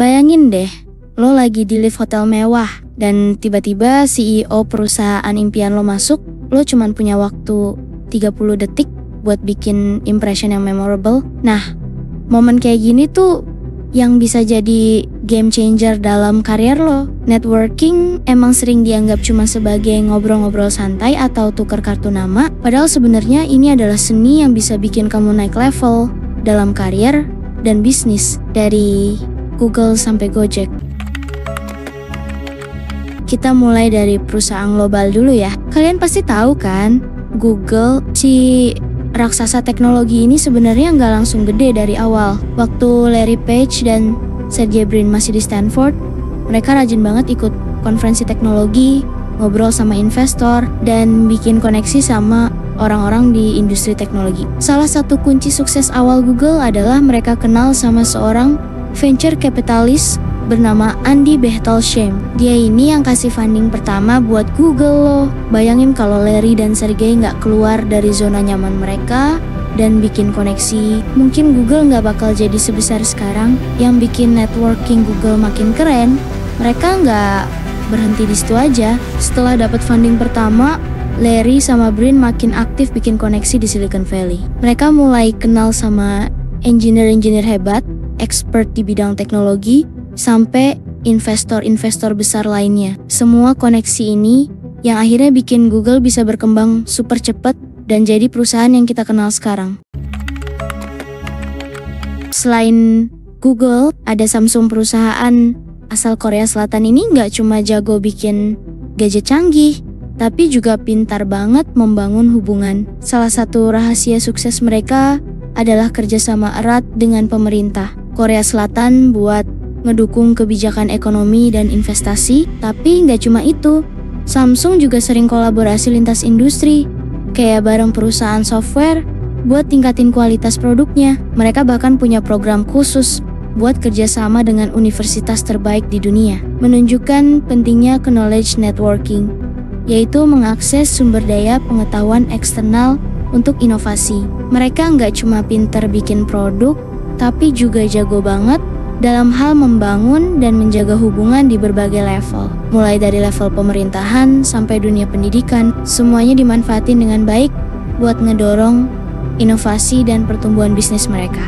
Bayangin deh, lo lagi di lift hotel mewah, dan tiba-tiba CEO perusahaan impian lo masuk, lo cuman punya waktu 30 detik buat bikin impression yang memorable. Nah, momen kayak gini tuh yang bisa jadi game changer dalam karir lo. Networking emang sering dianggap cuma sebagai ngobrol-ngobrol santai atau tukar kartu nama, padahal sebenarnya ini adalah seni yang bisa bikin kamu naik level dalam karir dan bisnis, dari Google sampai Gojek. Kita mulai dari perusahaan global dulu ya. Kalian pasti tahu kan, Google, si raksasa teknologi ini sebenarnya nggak langsung gede dari awal. Waktu Larry Page dan Sergey Brin masih di Stanford, mereka rajin banget ikut konferensi teknologi, ngobrol sama investor, dan bikin koneksi sama orang-orang di industri teknologi. Salah satu kunci sukses awal Google adalah mereka kenal sama seorang venture capitalist bernama Andy Bechtolsheim. Dia ini yang kasih funding pertama buat Google loh. Bayangin kalau Larry dan Sergey nggak keluar dari zona nyaman mereka dan bikin koneksi, mungkin Google nggak bakal jadi sebesar sekarang. Yang bikin networking Google makin keren, mereka nggak berhenti di situ aja. Setelah dapat funding pertama, Larry sama Brin makin aktif bikin koneksi di Silicon Valley. Mereka mulai kenal sama engineer-engineer hebat, expert di bidang teknologi, sampai investor-investor besar lainnya. Semua koneksi ini yang akhirnya bikin Google bisa berkembang super cepat dan jadi perusahaan yang kita kenal sekarang. Selain Google, ada Samsung, perusahaan asal Korea Selatan ini nggak cuma jago bikin gadget canggih, tapi juga pintar banget membangun hubungan. Salah satu rahasia sukses mereka adalah kerjasama erat dengan pemerintah Korea Selatan buat ngedukung kebijakan ekonomi dan investasi. Tapi nggak cuma itu, Samsung juga sering kolaborasi lintas industri, kayak bareng perusahaan software buat tingkatin kualitas produknya. Mereka bahkan punya program khusus buat kerjasama dengan universitas terbaik di dunia, menunjukkan pentingnya knowledge networking, yaitu mengakses sumber daya pengetahuan eksternal untuk inovasi. Mereka nggak cuma pinter bikin produk, tapi juga jago banget dalam hal membangun dan menjaga hubungan di berbagai level. Mulai dari level pemerintahan sampai dunia pendidikan, semuanya dimanfaatin dengan baik buat ngedorong inovasi dan pertumbuhan bisnis mereka.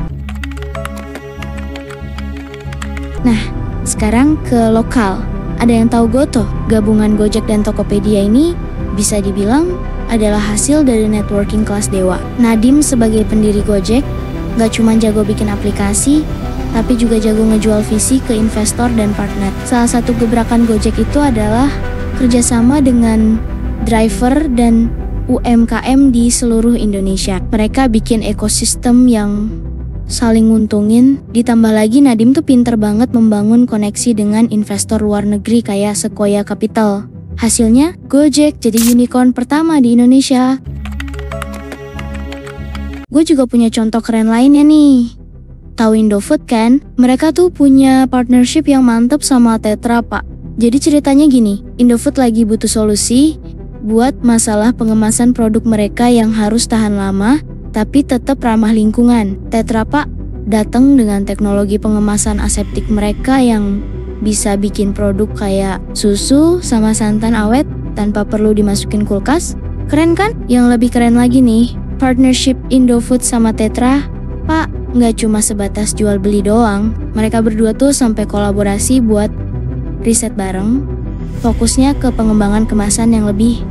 Nah, sekarang ke lokal. Ada yang tahu Goto? Gabungan Gojek dan Tokopedia ini bisa dibilang adalah hasil dari networking kelas dewa. Nadiem sebagai pendiri Gojek gak cuma jago bikin aplikasi, tapi juga jago ngejual visi ke investor dan partner. Salah satu gebrakan Gojek itu adalah kerjasama dengan driver dan UMKM di seluruh Indonesia. Mereka bikin ekosistem yang saling nguntungin. Ditambah lagi Nadiem tuh pinter banget membangun koneksi dengan investor luar negeri kayak Sequoia Capital. Hasilnya, Gojek jadi unicorn pertama di Indonesia. Gue juga punya contoh keren lainnya nih. Tahu Indofood kan? Mereka tuh punya partnership yang mantep sama Tetra, Pak. Jadi ceritanya gini, Indofood lagi butuh solusi buat masalah pengemasan produk mereka yang harus tahan lama, tapi tetap ramah lingkungan. Tetra Pak datang dengan teknologi pengemasan aseptik mereka yang bisa bikin produk kayak susu sama santan awet tanpa perlu dimasukin kulkas. Keren kan? Yang lebih keren lagi nih, partnership Indofood sama Tetra, Pak, nggak cuma sebatas jual beli doang. Mereka berdua tuh sampai kolaborasi buat riset bareng, fokusnya ke pengembangan kemasan yang lebih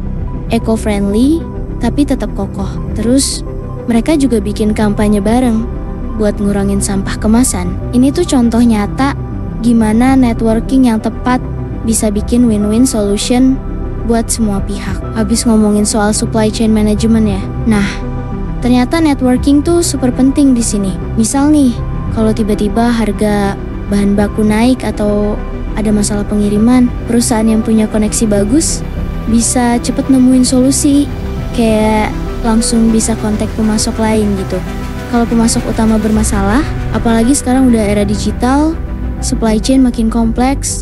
eco-friendly tapi tetap kokoh. Terus mereka juga bikin kampanye bareng buat ngurangin sampah kemasan. Ini tuh contoh nyata gimana networking yang tepat bisa bikin win-win solution buat semua pihak. Habis ngomongin soal supply chain management ya. Nah, ternyata networking tuh super penting di sini. Misal nih, kalau tiba-tiba harga bahan baku naik atau ada masalah pengiriman, perusahaan yang punya koneksi bagus bisa cepet nemuin solusi, kayak langsung bisa kontak pemasok lain gitu. Kalau pemasok utama bermasalah, apalagi sekarang udah era digital, supply chain makin kompleks.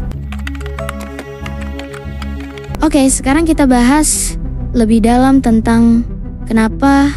Oke, sekarang kita bahas lebih dalam tentang kenapa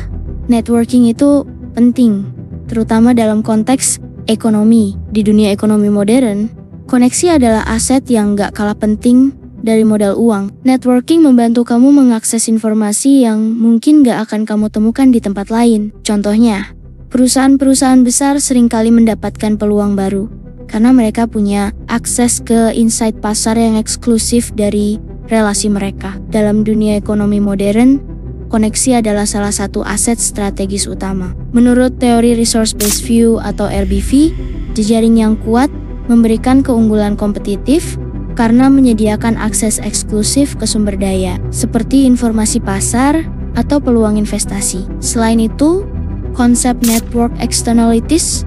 networking itu penting, terutama dalam konteks ekonomi. Di dunia ekonomi modern, Koneksi adalah aset yang gak kalah penting dari modal uang. Networking membantu kamu mengakses informasi yang mungkin gak akan kamu temukan di tempat lain. Contohnya, perusahaan-perusahaan besar seringkali mendapatkan peluang baru karena mereka punya akses ke insight pasar yang eksklusif dari relasi mereka. Dalam dunia ekonomi modern, koneksi adalah salah satu aset strategis utama. Menurut teori Resource Based View atau RBV, jejaring yang kuat memberikan keunggulan kompetitif karena menyediakan akses eksklusif ke sumber daya, seperti informasi pasar atau peluang investasi. Selain itu, konsep network externalities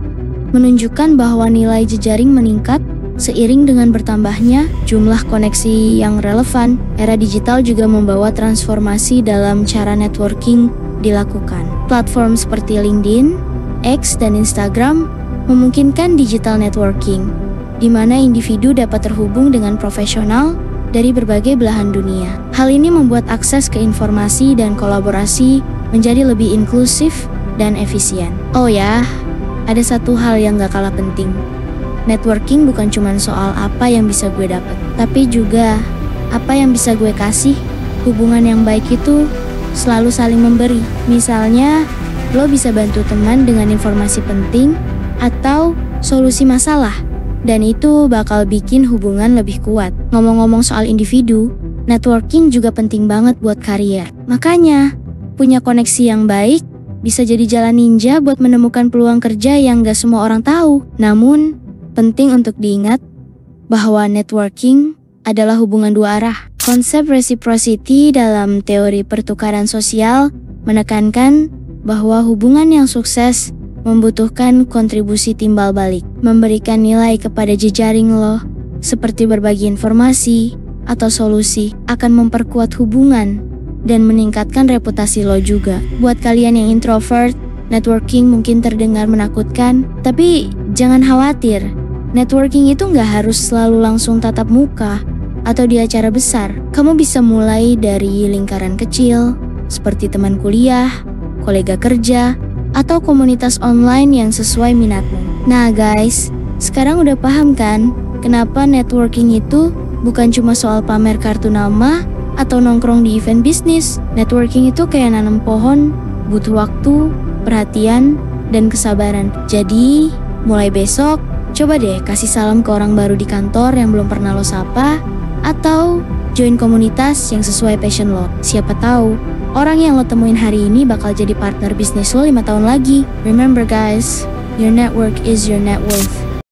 menunjukkan bahwa nilai jejaring meningkat seiring dengan bertambahnya jumlah koneksi yang relevan. Era digital juga membawa transformasi dalam cara networking dilakukan. Platform seperti LinkedIn, X, dan Instagram memungkinkan digital networking, di mana individu dapat terhubung dengan profesional dari berbagai belahan dunia. Hal ini membuat akses ke informasi dan kolaborasi menjadi lebih inklusif dan efisien. Oh ya, ada satu hal yang gak kalah penting. Networking bukan cuma soal apa yang bisa gue dapat, tapi juga apa yang bisa gue kasih. Hubungan yang baik itu selalu saling memberi. Misalnya, lo bisa bantu teman dengan informasi penting atau solusi masalah, dan itu bakal bikin hubungan lebih kuat. Ngomong-ngomong soal individu, networking juga penting banget buat karier. Makanya, punya koneksi yang baik bisa jadi jalan ninja buat menemukan peluang kerja yang gak semua orang tahu. Namun, penting untuk diingat bahwa networking adalah hubungan dua arah. Konsep reciprocity dalam teori pertukaran sosial menekankan bahwa hubungan yang sukses membutuhkan kontribusi timbal balik. Memberikan nilai kepada jejaring lo, seperti berbagi informasi atau solusi, akan memperkuat hubungan dan meningkatkan reputasi lo juga. Buat kalian yang introvert, networking mungkin terdengar menakutkan, tapi jangan khawatir. Networking itu nggak harus selalu langsung tatap muka atau di acara besar. Kamu bisa mulai dari lingkaran kecil, seperti teman kuliah, kolega kerja, atau komunitas online yang sesuai minatmu. Nah guys, sekarang udah paham kan kenapa networking itu bukan cuma soal pamer kartu nama atau nongkrong di event bisnis. Networking itu kayak nanam pohon, butuh waktu, perhatian, dan kesabaran. Jadi, mulai besok, coba deh kasih salam ke orang baru di kantor yang belum pernah lo sapa, atau join komunitas yang sesuai passion lo. Siapa tahu, orang yang lo temuin hari ini bakal jadi partner bisnis lo 5 tahun lagi. Remember guys, your network is your net worth.